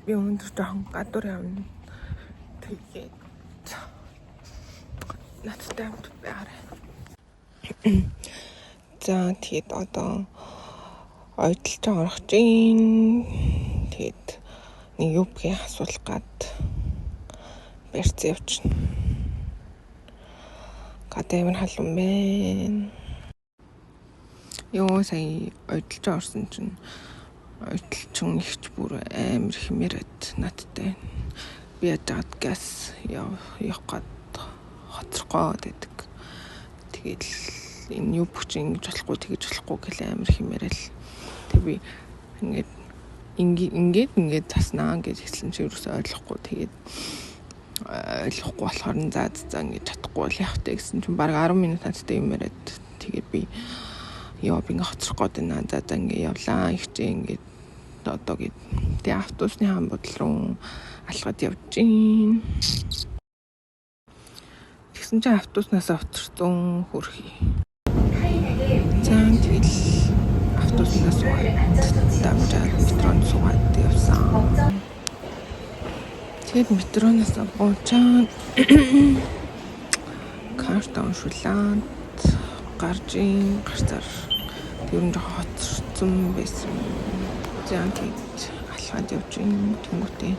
Би өндөр жоохон гадуур явна. Тэгээд надтай хамт байгаарай. За тэгээд одоо ойдолж орох чинь. Тэгээд нэг юу бгээ асуулах гад барьц явчихна. Гадаа халуун байна. Ёо сая ойдолж орсон чинь ойдолчин ихч бүр амар хэмээрэд надтай. Би ядаад газ явах гад хоцрохоо гэдэг. Тэгээд энэ юу бүч ингэж болохгүй тэгэж болохгүй гэл амар хэмээрэл. Тэг би ингээд заснаа гэж хэлсэн чи юусоо ойлгохгүй. Тэгээд ойлгохгүй болохоор за ингэж чадахгүй л явах тэ гэсэн чинь баг 10 минут надтай юмэрээд тэгээд би яа би ингээд хоцрох гээд байна. За ингээд явлаа ихчээ ингээд одоо гээд тэг автобусны хаан бодол руу алхаад явж гин. Тэгсэн чинь автобуснаас авчирсан хөрхий. За тэгэл автобуснаас дамжаад метронд суугаад явсан. Тэгээд метроноос буучаад карт уншуулаад гарчийн гарцаар ер нь жоохон хоцорсон байсан. За тэгээд алхаад явж гин тэнгуүтэй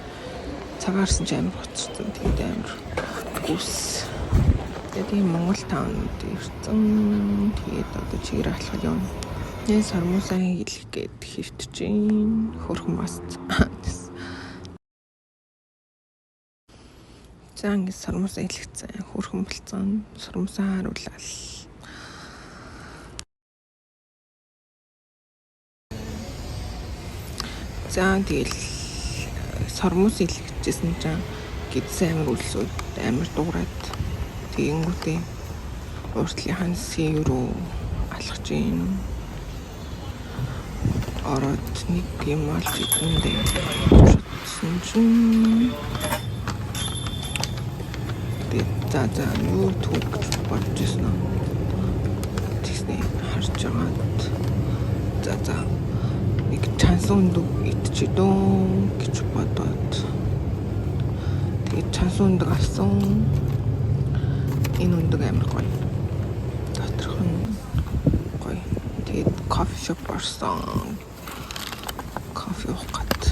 цагаарсан ч амар хоцорсон. Тэгээд амар гүс. Тэгээд Монгол таунууд ирсэн. Тэгээд одоо чигээр алхаад явна. Тэгээд сармуусаа хийлэх гээд хөвтөж гин хөрхөн бас. За ингэ сармуусаа хийлгэсэн хөрхөн болцсон. Сармуусаа харуулаад за тэгэл сормус илгэжсэн чинь гидсэн амар үлсүүд амар дуурайд тэгэнгүүтээ уртлынхан сэв рүү алхаж гин ороод нэг юм олж идэндээ шатсан чинь за юу түүх бодож ирсэн юм. Тэгснэ харж байгаад за нэг чансан өндөг идчихдөө гэж бодоод тэгээд чансан өндөг авсан. Энэ өндөг амар гоё. Доторх нь гоё. Тэгээд кофе шоп орсон. Кофе уух гээд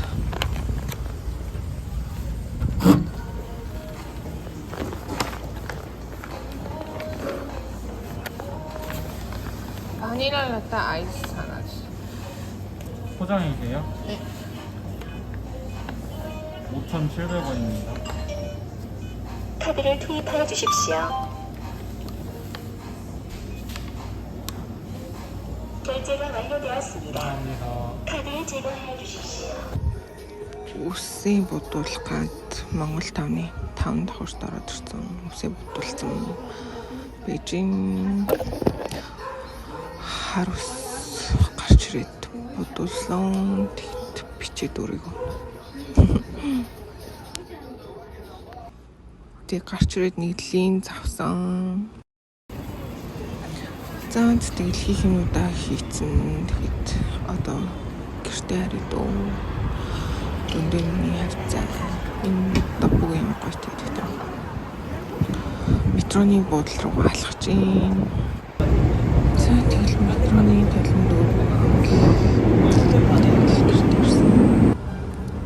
바닐라 라떼 아이스 하나씩. 포장이세요? 네. 5,700원입니다. 카드를 투입하여 주십시오. 결제가 완료되었습니다. 감사합니다. 카드를 제거해 주십시오. Үсээ бодуулах гад Монгол тавны 5 давхарт ороод ирсэн. Үсээ бодуулсан. Бээжин харус гарч ирээд бодуулсан. Тэгт бичээд өөрийгөө. Тэг гарч ирээд нийллийн завсан. За тэгэл хийх юмудаа хийцэн. Тэгэхэд одоо гэртээ хараад оо дүндээ хавцаа. Энэ допог юм гоё тэгээд метроны буудлын руу алхаж гин. За тэгэл метроны таланд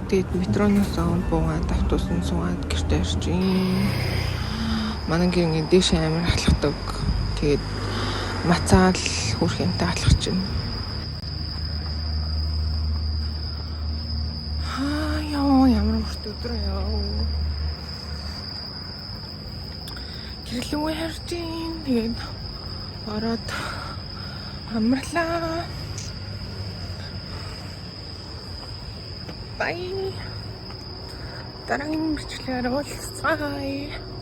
тэгээд метроноос буугаад автобусанд суугаад гэртээ ирж гин. Манай гэр ингэ дэш амар алхдаг. Тэгээд мацаал хүрхэнтэй алхаж гин. Ямар урт өдөр яа. Гэрлүү харtiin тэгээд ороод амарлаа. Бай. Дараагийн бичлэгээр уулзцгаая.